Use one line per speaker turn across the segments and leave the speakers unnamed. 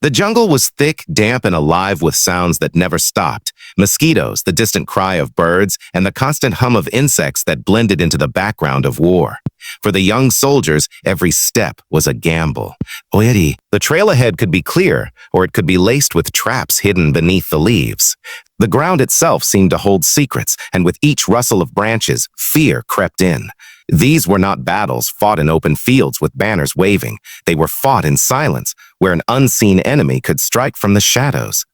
The jungle was thick, damp, and alive with sounds that never stopped. Mosquitoes, the distant cry of birds, and the constant hum of insects that blended into the background of war. For the young soldiers, every step was a gamble. Oeri, the trail ahead could be clear, or it could be laced with traps hidden beneath the leaves. The ground itself seemed to hold secrets, and with each rustle of branches, fear crept in. These were not battles fought in open fields with banners waving. They were fought in silence, where an unseen enemy could strike from the shadows.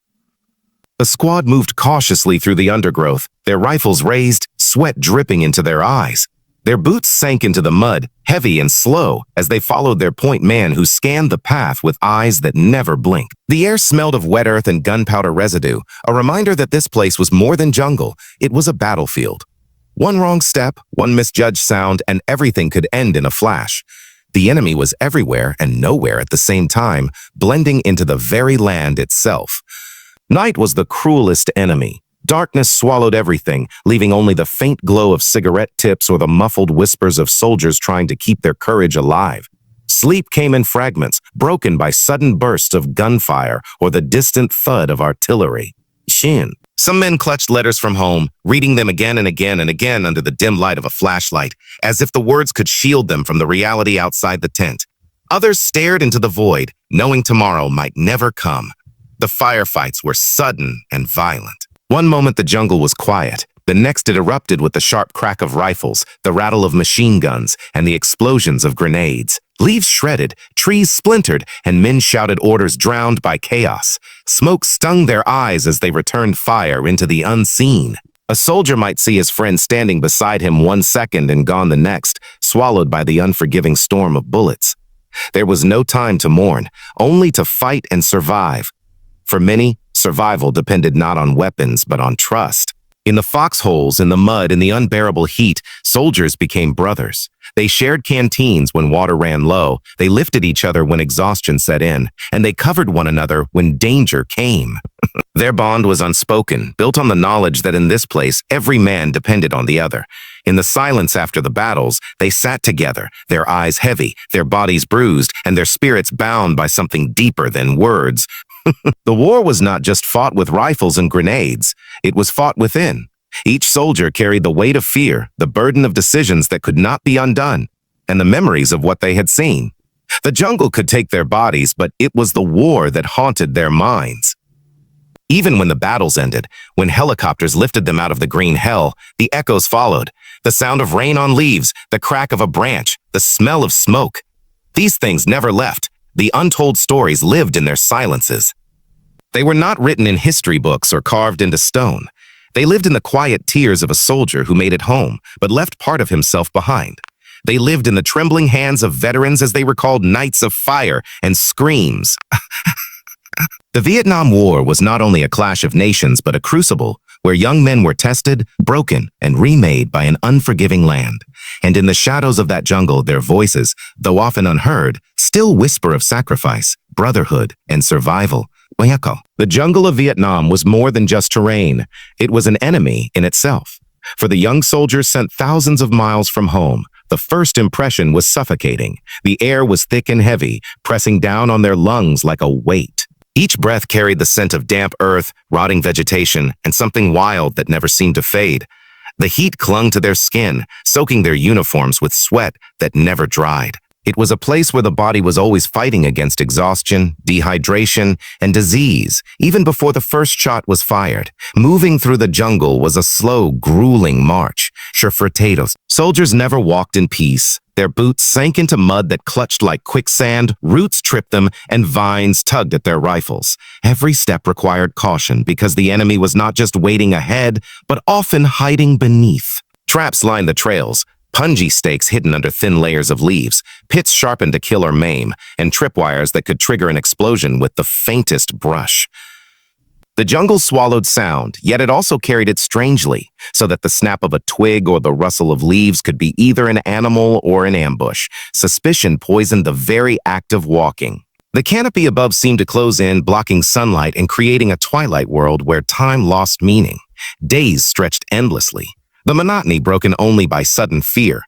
The squad moved cautiously through the undergrowth, their rifles raised, sweat dripping into their eyes. Their boots sank into the mud, heavy and slow, as they followed their point man who scanned the path with eyes that never blinked. The air smelled of wet earth and gunpowder residue, a reminder that this place was more than jungle, it was a battlefield. One wrong step, one misjudged sound, and everything could end in a flash. The enemy was everywhere and nowhere at the same time, blending into the very land itself. Night was the cruelest enemy. Darkness swallowed everything, leaving only the faint glow of cigarette tips or the muffled whispers of soldiers trying to keep their courage alive. Sleep came in fragments, broken by sudden bursts of gunfire or the distant thud of artillery. Shin. Some men clutched letters from home, reading them again and again and again under the dim light of a flashlight, as if the words could shield them from the reality outside the tent. Others stared into the void, knowing tomorrow might never come. The firefights were sudden and violent. One moment the jungle was quiet. The next it erupted with the sharp crack of rifles, the rattle of machine guns, and the explosions of grenades. Leaves shredded, trees splintered, and men shouted orders drowned by chaos. Smoke stung their eyes as they returned fire into the unseen. A soldier might see his friend standing beside him 1 second and gone the next, swallowed by the unforgiving storm of bullets. There was no time to mourn, only to fight and survive. For many, survival depended not on weapons but on trust. In the foxholes, in the mud, in the unbearable heat, soldiers became brothers. They shared canteens when water ran low, they lifted each other when exhaustion set in, and they covered one another when danger came. Their bond was unspoken, built on the knowledge that in this place every man depended on the other. In the silence after the battles, they sat together, their eyes heavy, their bodies bruised, and their spirits bound by something deeper than words. The war was not just fought with rifles and grenades, it was fought within. Each soldier carried the weight of fear, the burden of decisions that could not be undone, and the memories of what they had seen. The jungle could take their bodies, but it was the war that haunted their minds. Even when the battles ended, when helicopters lifted them out of the green hell, the echoes followed. The sound of rain on leaves, the crack of a branch, the smell of smoke. These things never left. The untold stories lived in their silences. They were not written in history books or carved into stone. They lived in the quiet tears of a soldier who made it home, but left part of himself behind. They lived in the trembling hands of veterans as they recalled nights of fire and screams. The Vietnam War was not only a clash of nations, but a crucible where young men were tested, broken, and remade by an unforgiving land. And in the shadows of that jungle, their voices, though often unheard, still whisper of sacrifice, brotherhood, and survival. The jungle of Vietnam was more than just terrain. It was an enemy in itself. For the young soldiers sent thousands of miles from home, the first impression was suffocating. The air was thick and heavy, pressing down on their lungs like a weight. Each breath carried the scent of damp earth, rotting vegetation, and something wild that never seemed to fade. The heat clung to their skin, soaking their uniforms with sweat that never dried. It was a place where the body was always fighting against exhaustion, dehydration, and disease, even before the first shot was fired. Moving through the jungle was a slow, grueling march. Soldiers never walked in peace. Their boots sank into mud that clutched like quicksand, roots tripped them, and vines tugged at their rifles. Every step required caution because the enemy was not just waiting ahead, but often hiding beneath. Traps lined the trails, punji stakes hidden under thin layers of leaves, pits sharpened to kill or maim, and tripwires that could trigger an explosion with the faintest brush. The jungle swallowed sound, yet it also carried it strangely, so that the snap of a twig or the rustle of leaves could be either an animal or an ambush. Suspicion poisoned the very act of walking. The canopy above seemed to close in, blocking sunlight and creating a twilight world where time lost meaning. Days stretched endlessly, the monotony broken only by sudden fear.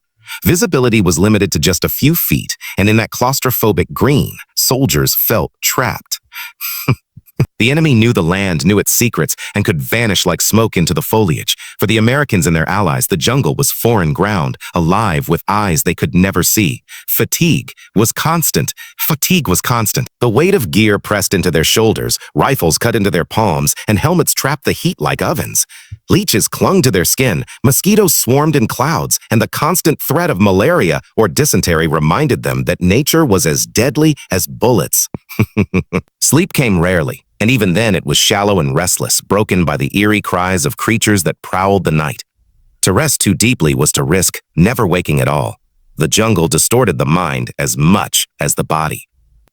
Visibility was limited to just a few feet, and in that claustrophobic green, soldiers felt trapped. The enemy knew the land, knew its secrets, and could vanish like smoke into the foliage. For the Americans and their allies, the jungle was foreign ground, alive with eyes they could never see. Fatigue was constant. The weight of gear pressed into their shoulders, rifles cut into their palms, and helmets trapped the heat like ovens. Leeches clung to their skin, mosquitoes swarmed in clouds, and the constant threat of malaria or dysentery reminded them that nature was as deadly as bullets. Sleep came rarely. And even then it was shallow and restless, broken by the eerie cries of creatures that prowled the night. To rest too deeply was to risk never waking at all. The jungle distorted the mind as much as the body.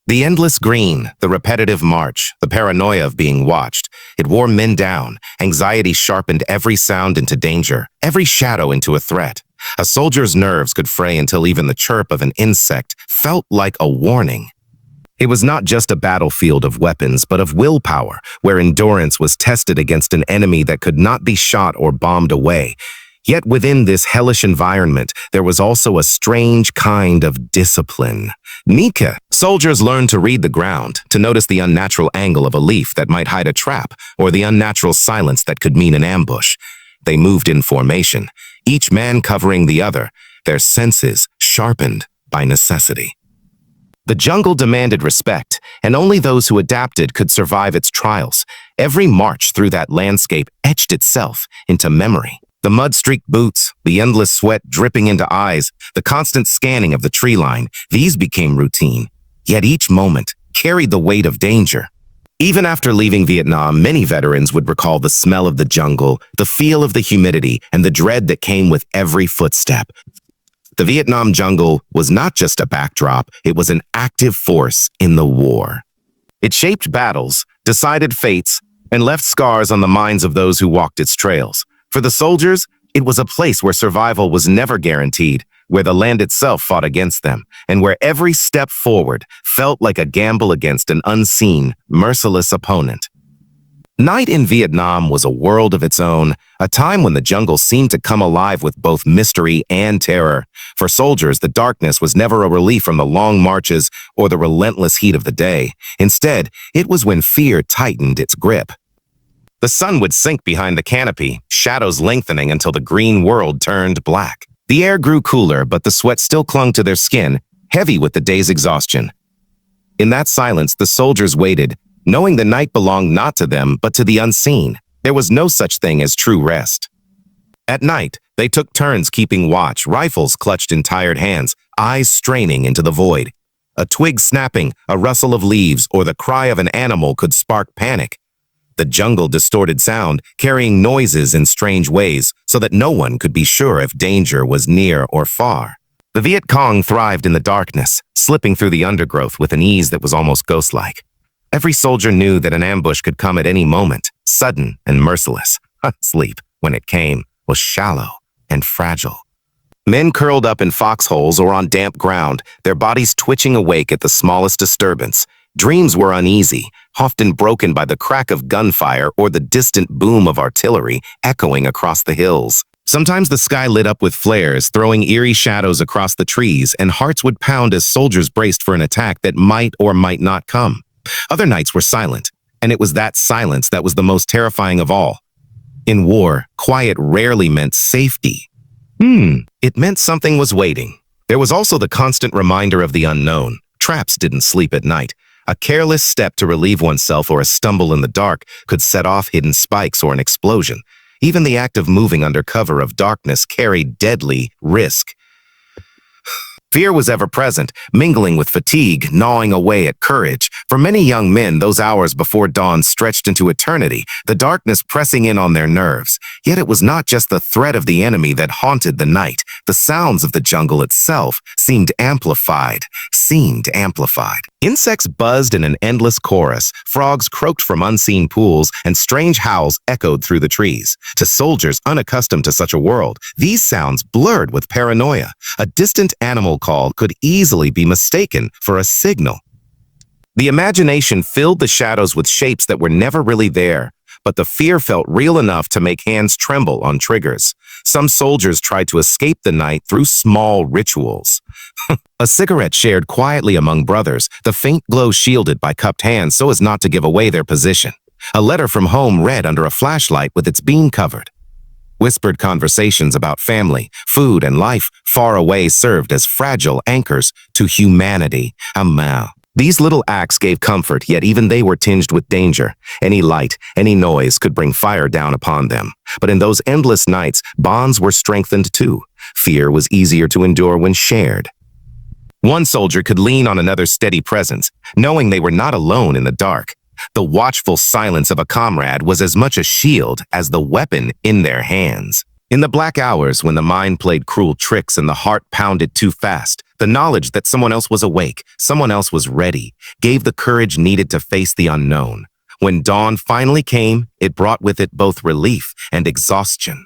The endless green, the repetitive march, the paranoia of being watched, it wore men down. Anxiety sharpened every sound into danger, every shadow into a threat. A soldier's nerves could fray until even the chirp of an insect felt like a warning. It was not just a battlefield of weapons, but of willpower, where endurance was tested against an enemy that could not be shot or bombed away. Yet within this hellish environment, there was also a strange kind of discipline. Nika. Soldiers learned to read the ground, to notice the unnatural angle of a leaf that might hide a trap, or the unnatural silence that could mean an ambush. They moved in formation, each man covering the other, their senses sharpened by necessity. The jungle demanded respect, and only those who adapted could survive its trials. Every march through that landscape etched itself into memory. The mud-streaked boots, the endless sweat dripping into eyes, the constant scanning of the tree line, these became routine. Yet each moment carried the weight of danger. Even after leaving Vietnam, many veterans would recall the smell of the jungle, the feel of the humidity, and the dread that came with every footstep. The Vietnam jungle was not just a backdrop, it was an active force in the war. It shaped battles, decided fates, and left scars on the minds of those who walked its trails. For the soldiers, it was a place where survival was never guaranteed, where the land itself fought against them, and where every step forward felt like a gamble against an unseen, merciless opponent. Night in Vietnam was a world of its own, a time when the jungle seemed to come alive with both mystery and terror. For soldiers, the darkness was never a relief from the long marches or the relentless heat of the day. Instead, it was when fear tightened its grip. The sun would sink behind the canopy, shadows lengthening until the green world turned black. The air grew cooler, but the sweat still clung to their skin, heavy with the day's exhaustion. In that silence, the soldiers waited, knowing the night belonged not to them, but to the unseen. There was no such thing as true rest. At night, they took turns keeping watch, rifles clutched in tired hands, eyes straining into the void. A twig snapping, a rustle of leaves, or the cry of an animal could spark panic. The jungle distorted sound, carrying noises in strange ways, so that no one could be sure if danger was near or far. The Viet Cong thrived in the darkness, slipping through the undergrowth with an ease that was almost ghost-like. Every soldier knew that an ambush could come at any moment, sudden and merciless. Sleep, when it came, was shallow and fragile. Men curled up in foxholes or on damp ground, their bodies twitching awake at the smallest disturbance. Dreams were uneasy, often broken by the crack of gunfire or the distant boom of artillery echoing across the hills. Sometimes the sky lit up with flares, throwing eerie shadows across the trees, and hearts would pound as soldiers braced for an attack that might or might not come. Other nights were silent, and it was that silence that was the most terrifying of all. In war, quiet rarely meant safety. It meant something was waiting. There was also the constant reminder of the unknown. Traps didn't sleep at night. A careless step to relieve oneself or a stumble in the dark could set off hidden spikes or an explosion. Even the act of moving under cover of darkness carried deadly risk. Fear was ever present, mingling with fatigue, gnawing away at courage. For many young men, those hours before dawn stretched into eternity, the darkness pressing in on their nerves. Yet it was not just the threat of the enemy that haunted the night. The sounds of the jungle itself seemed amplified. Insects buzzed in an endless chorus, frogs croaked from unseen pools, and strange howls echoed through the trees. To soldiers unaccustomed to such a world, these sounds blurred with paranoia. A distant animal call could easily be mistaken for a signal. The imagination filled the shadows with shapes that were never really there, but the fear felt real enough to make hands tremble on triggers. Some soldiers tried to escape the night through small rituals. A cigarette shared quietly among brothers, the faint glow shielded by cupped hands so as not to give away their position. A letter from home read under a flashlight with its beam covered. Whispered conversations about family, food, and life far away served as fragile anchors to humanity. These little acts gave comfort, yet even they were tinged with danger. Any light, any noise could bring fire down upon them. But in those endless nights, bonds were strengthened too. Fear was easier to endure when shared. One soldier could lean on another's steady presence, knowing they were not alone in the dark. The watchful silence of a comrade was as much a shield as the weapon in their hands. In the black hours when the mind played cruel tricks and the heart pounded too fast, the knowledge that someone else was awake, someone else was ready, gave the courage needed to face the unknown. When dawn finally came, it brought with it both relief and exhaustion.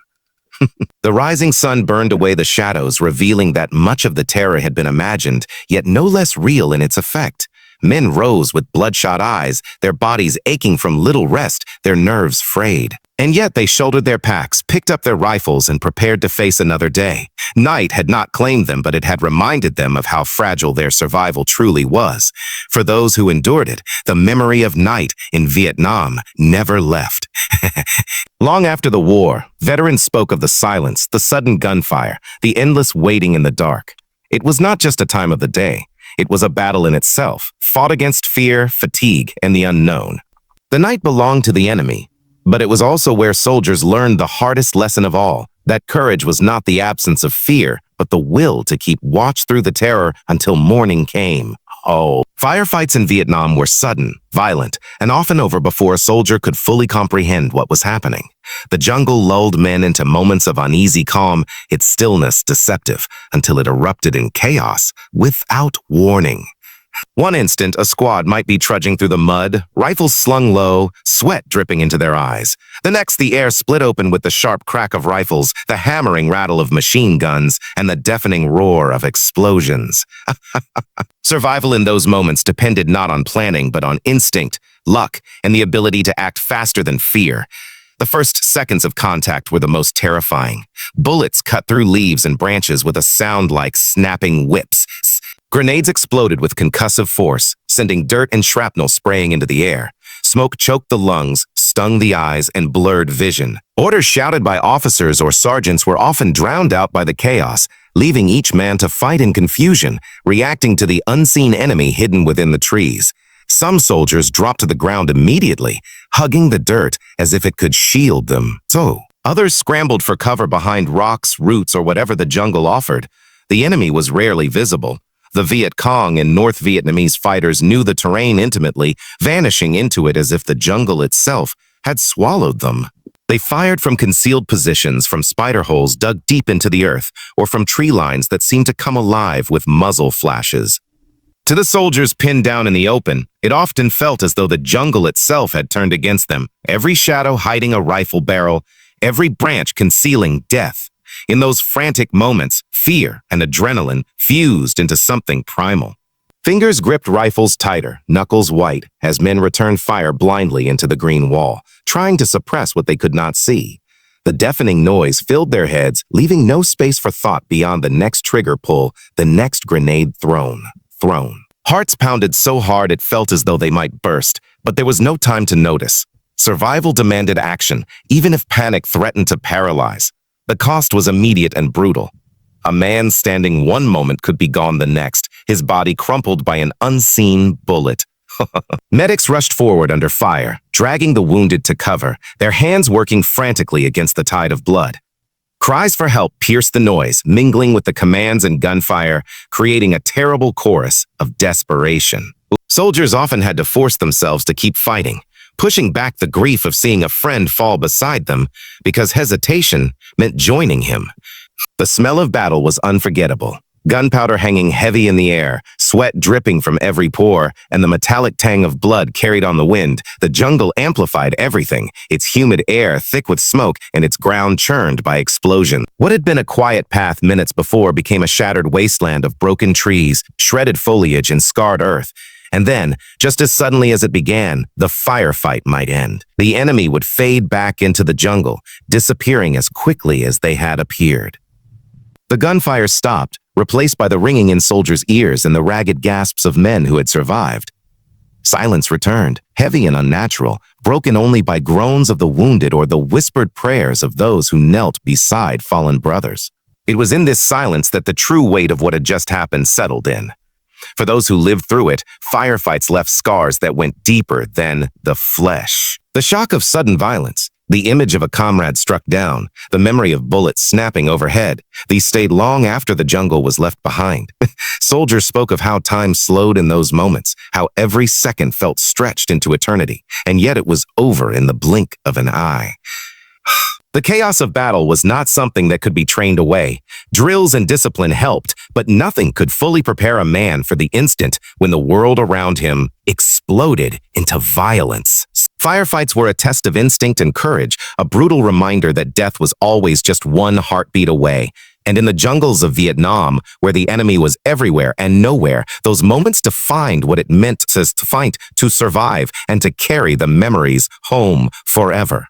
The rising sun burned away the shadows, revealing that much of the terror had been imagined, yet no less real in its effect. Men rose with bloodshot eyes, their bodies aching from little rest, their nerves frayed. And yet they shouldered their packs, picked up their rifles, and prepared to face another day. Night had not claimed them, but it had reminded them of how fragile their survival truly was. For those who endured it, the memory of night in Vietnam never left. Long after the war, veterans spoke of the silence, the sudden gunfire, the endless waiting in the dark. It was not just a time of the day. It was a battle in itself, fought against fear, fatigue, and the unknown. The night belonged to the enemy, but it was also where soldiers learned the hardest lesson of all, that courage was not the absence of fear, but the will to keep watch through the terror until morning came. Firefights in Vietnam were sudden, violent, and often over before a soldier could fully comprehend what was happening. The jungle lulled men into moments of uneasy calm, its stillness deceptive, until it erupted in chaos without warning. One instant, a squad might be trudging through the mud, rifles slung low, sweat dripping into their eyes. The next, the air split open with the sharp crack of rifles, the hammering rattle of machine guns, and the deafening roar of explosions. Survival in those moments depended not on planning, but on instinct, luck, and the ability to act faster than fear. The first seconds of contact were the most terrifying. Bullets cut through leaves and branches with a sound like snapping whips. Grenades exploded with concussive force, sending dirt and shrapnel spraying into the air. Smoke choked the lungs, stung the eyes, and blurred vision. Orders shouted by officers or sergeants were often drowned out by the chaos, leaving each man to fight in confusion, reacting to the unseen enemy hidden within the trees. Some soldiers dropped to the ground immediately, hugging the dirt as if it could shield them. Others scrambled for cover behind rocks, roots, or whatever the jungle offered. The enemy was rarely visible. The Viet Cong and North Vietnamese fighters knew the terrain intimately, vanishing into it as if the jungle itself had swallowed them. They fired from concealed positions, from spider holes dug deep into the earth, or from tree lines that seemed to come alive with muzzle flashes. To the soldiers pinned down in the open, it often felt as though the jungle itself had turned against them, every shadow hiding a rifle barrel, every branch concealing death. In those frantic moments, fear and adrenaline fused into something primal. Fingers gripped rifles tighter, knuckles white, as men returned fire blindly into the green wall, trying to suppress what they could not see. The deafening noise filled their heads, leaving no space for thought beyond the next trigger pull, the next grenade thrown. Hearts pounded so hard it felt as though they might burst, but there was no time to notice. Survival demanded action, even if panic threatened to paralyze. The cost was immediate and brutal. A man standing one moment could be gone the next, his body crumpled by an unseen bullet. Medics rushed forward under fire, dragging the wounded to cover, their hands working frantically against the tide of blood. Cries for help pierced the noise, mingling with the commands and gunfire, creating a terrible chorus of desperation. Soldiers often had to force themselves to keep fighting, pushing back the grief of seeing a friend fall beside them, because hesitation meant joining him. The smell of battle was unforgettable. Gunpowder hanging heavy in the air, sweat dripping from every pore, and the metallic tang of blood carried on the wind. The jungle amplified everything, its humid air thick with smoke and its ground churned by explosion. What had been a quiet path minutes before became a shattered wasteland of broken trees, shredded foliage, and scarred earth. And then, just as suddenly as it began, the firefight might end. The enemy would fade back into the jungle, disappearing as quickly as they had appeared. The gunfire stopped, replaced by the ringing in soldiers' ears and the ragged gasps of men who had survived. Silence returned, heavy and unnatural, broken only by groans of the wounded or the whispered prayers of those who knelt beside fallen brothers. It was in this silence that the true weight of what had just happened settled in. For those who lived through it, firefights left scars that went deeper than the flesh. The shock of sudden violence, the image of a comrade struck down, the memory of bullets snapping overhead, these stayed long after the jungle was left behind. Soldiers spoke of how time slowed in those moments, how every second felt stretched into eternity, and yet it was over in the blink of an eye. The chaos of battle was not something that could be trained away. Drills and discipline helped, but nothing could fully prepare a man for the instant when the world around him exploded into violence. Firefights were a test of instinct and courage, a brutal reminder that death was always just one heartbeat away. And in the jungles of Vietnam, where the enemy was everywhere and nowhere, those moments defined what it meant to fight, to survive, and to carry the memories home forever.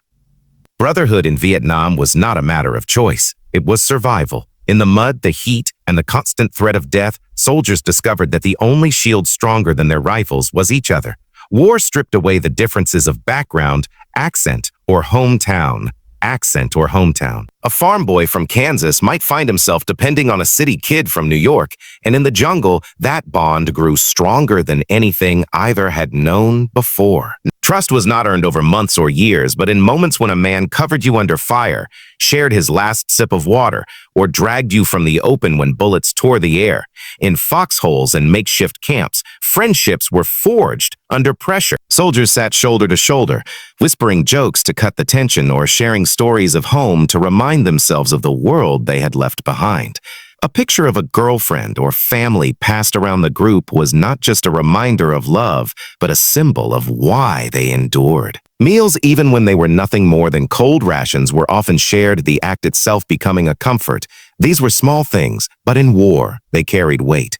Brotherhood in Vietnam was not a matter of choice. It was survival. In the mud, the heat, and the constant threat of death, soldiers discovered that the only shield stronger than their rifles was each other. War stripped away the differences of background, accent, or hometown. A farm boy from Kansas might find himself depending on a city kid from New York, and in the jungle, that bond grew stronger than anything either had known before. Trust was not earned over months or years, but in moments when a man covered you under fire, shared his last sip of water, or dragged you from the open when bullets tore the air. In foxholes and makeshift camps, friendships were forged under pressure. Soldiers sat shoulder to shoulder, whispering jokes to cut the tension or sharing stories of home to remind themselves of the world they had left behind. A picture of a girlfriend or family passed around the group was not just a reminder of love, but a symbol of why they endured. Meals, even when they were nothing more than cold rations, were often shared, the act itself becoming a comfort. These were small things, but in war, they carried weight.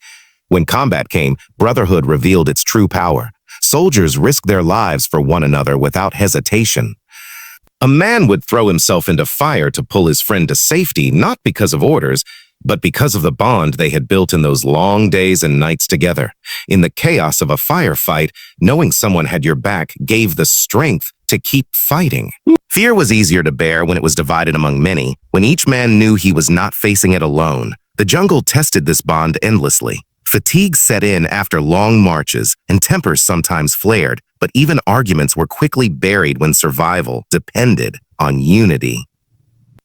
When combat came, brotherhood revealed its true power. Soldiers risked their lives for one another without hesitation. A man would throw himself into fire to pull his friend to safety, not because of orders, but because of the bond they had built in those long days and nights together. In the chaos of a firefight, knowing someone had your back gave the strength to keep fighting. Fear was easier to bear when it was divided among many, when each man knew he was not facing it alone. The jungle tested this bond endlessly. Fatigue set in after long marches, and tempers sometimes flared, but even arguments were quickly buried when survival depended on unity.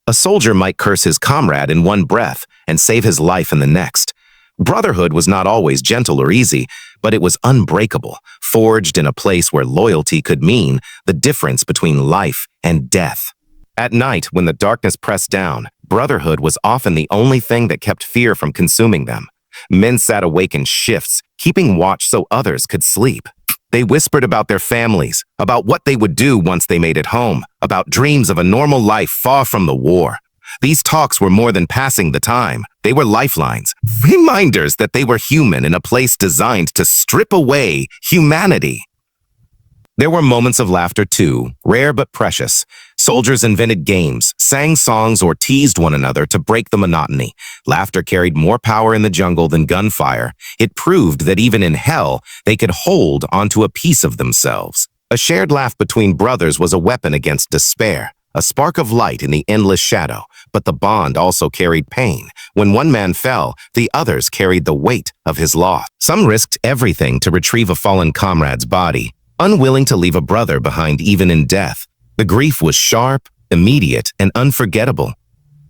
A soldier might curse his comrade in one breath and save his life in the next. Brotherhood was not always gentle or easy, but it was unbreakable, forged in a place where loyalty could mean the difference between life and death. At night, when the darkness pressed down, brotherhood was often the only thing that kept fear from consuming them. Men sat awake in shifts, keeping watch so others could sleep. They whispered about their families, about what they would do once they made it home, about dreams of a normal life far from the war. These talks were more than passing the time. They were lifelines, reminders that they were human in a place designed to strip away humanity. There were moments of laughter too, rare but precious. Soldiers invented games, sang songs, or teased one another to break the monotony. Laughter carried more power in the jungle than gunfire. It proved that even in hell, they could hold onto a piece of themselves. A shared laugh between brothers was a weapon against despair, a spark of light in the endless shadow. But the bond also carried pain. When one man fell, the others carried the weight of his loss. Some risked everything to retrieve a fallen comrade's body, unwilling to leave a brother behind even in death. The grief was sharp, immediate, and unforgettable.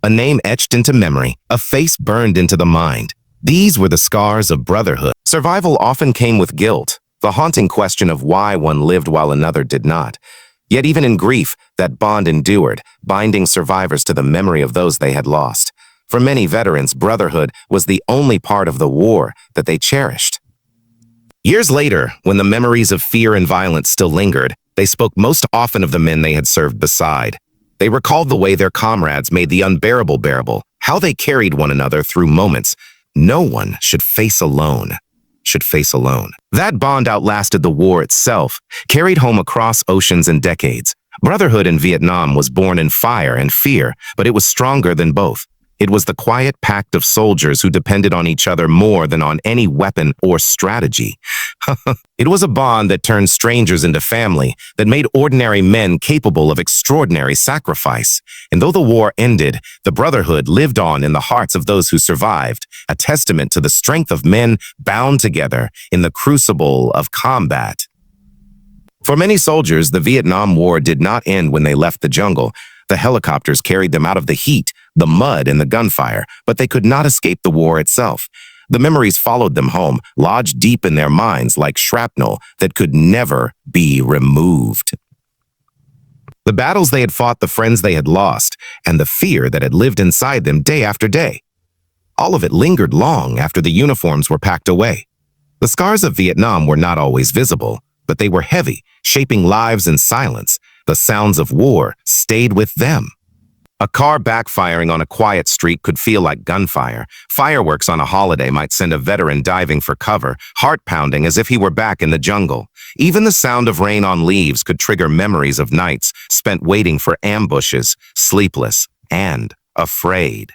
A name etched into memory, a face burned into the mind. These were the scars of brotherhood. Survival often came with guilt, the haunting question of why one lived while another did not. Yet even in grief, that bond endured, binding survivors to the memory of those they had lost. For many veterans, brotherhood was the only part of the war that they cherished. Years later, when the memories of fear and violence still lingered, they spoke most often of the men they had served beside. They recalled the way their comrades made the unbearable bearable, how they carried one another through moments no one should face alone. should face alone. That bond outlasted the war itself, carried home across oceans and decades. Brotherhood in Vietnam was born in fire and fear, but it was stronger than both. It was the quiet pact of soldiers who depended on each other more than on any weapon or strategy. It was a bond that turned strangers into family, that made ordinary men capable of extraordinary sacrifice. And though the war ended, the brotherhood lived on in the hearts of those who survived, a testament to the strength of men bound together in the crucible of combat. For many soldiers, the Vietnam War did not end when they left the jungle. The helicopters carried them out of the heat, the mud, and the gunfire, but they could not escape the war itself. The memories followed them home, lodged deep in their minds like shrapnel that could never be removed. The battles they had fought, the friends they had lost, and the fear that had lived inside them day after day. All of it lingered long after the uniforms were packed away. The scars of Vietnam were not always visible, but they were heavy, shaping lives in silence. The sounds of war stayed with them. A car backfiring on a quiet street could feel like gunfire. Fireworks on a holiday might send a veteran diving for cover, heart-pounding as if he were back in the jungle. Even the sound of rain on leaves could trigger memories of nights spent waiting for ambushes, sleepless and afraid.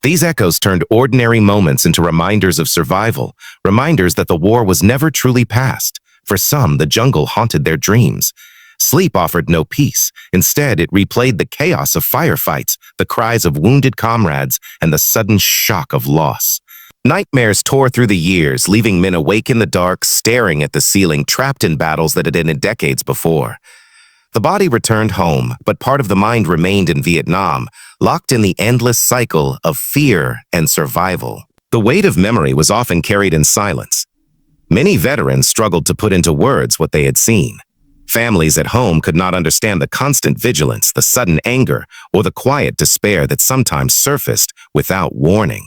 These echoes turned ordinary moments into reminders of survival, reminders that the war was never truly past. For some, the jungle haunted their dreams. Sleep offered no peace. Instead, it replayed the chaos of firefights, the cries of wounded comrades, and the sudden shock of loss. Nightmares tore through the years, leaving men awake in the dark, staring at the ceiling, trapped in battles that had ended decades before. The body returned home, but part of the mind remained in Vietnam, locked in the endless cycle of fear and survival. The weight of memory was often carried in silence. Many veterans struggled to put into words what they had seen. Families at home could not understand the constant vigilance, the sudden anger, or the quiet despair that sometimes surfaced without warning.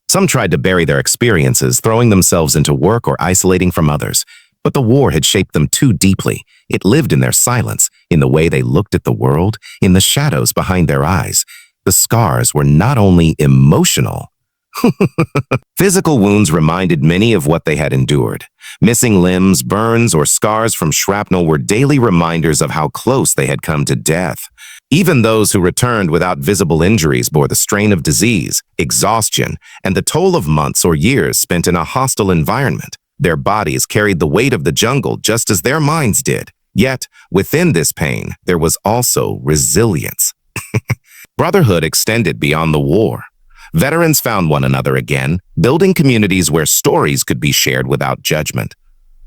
Some tried to bury their experiences, throwing themselves into work or isolating from others. But the war had shaped them too deeply. It lived in their silence, in the way they looked at the world, in the shadows behind their eyes. The scars were not only emotional. Physical wounds reminded many of what they had endured. Missing limbs, burns, or scars from shrapnel were daily reminders of how close they had come to death. Even those who returned without visible injuries bore the strain of disease, exhaustion, and the toll of months or years spent in a hostile environment. Their bodies carried the weight of the jungle just as their minds did. Yet, within this pain, there was also resilience. Brotherhood extended beyond the war. Veterans found one another again, building communities where stories could be shared without judgment.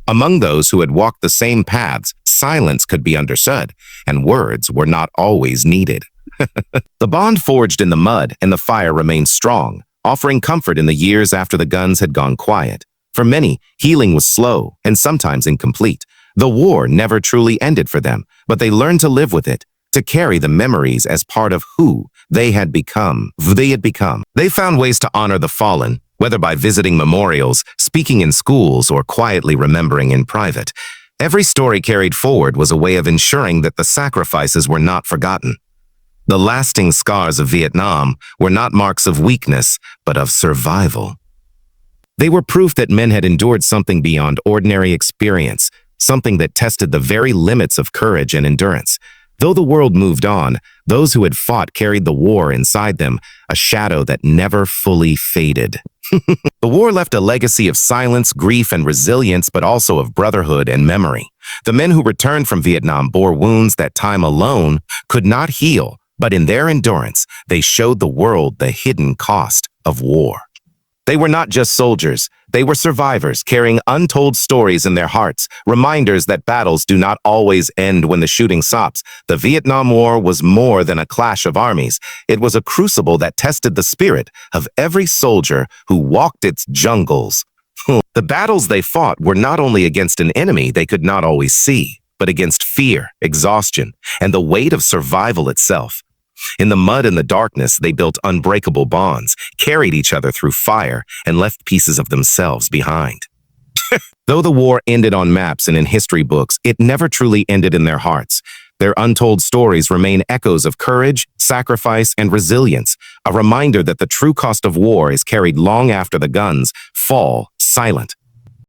Among those who had walked the same paths, silence could be understood, and words were not always needed. The bond forged in the mud and the fire remained strong, offering comfort in the years after the guns had gone quiet. For many, healing was slow and sometimes incomplete. The war never truly ended for them, but they learned to live with it, to carry the memories as part of who they had become. They found ways to honor the fallen, whether by visiting memorials, speaking in schools, or quietly remembering in private. Every story carried forward was a way of ensuring that the sacrifices were not forgotten. The lasting scars of Vietnam were not marks of weakness, but of survival. They were proof that men had endured something beyond ordinary experience, something that tested the very limits of courage and endurance. Though the world moved on, those who had fought carried the war inside them, a shadow that never fully faded. The war left a legacy of silence, grief, and resilience, but also of brotherhood and memory. The men who returned from Vietnam bore wounds that time alone could not heal, but in their endurance, they showed the world the hidden cost of war. They were not just soldiers. They were survivors, carrying untold stories in their hearts, reminders that battles do not always end when the shooting stops. The Vietnam War was more than a clash of armies. It was a crucible that tested the spirit of every soldier who walked its jungles. The battles they fought were not only against an enemy they could not always see, but against fear, exhaustion, and the weight of survival itself. In the mud and the darkness, they built unbreakable bonds, carried each other through fire, and left pieces of themselves behind. Though the war ended on maps and in history books, it never truly ended in their hearts. Their untold stories remain echoes of courage, sacrifice, and resilience, a reminder that the true cost of war is carried long after the guns fall silent.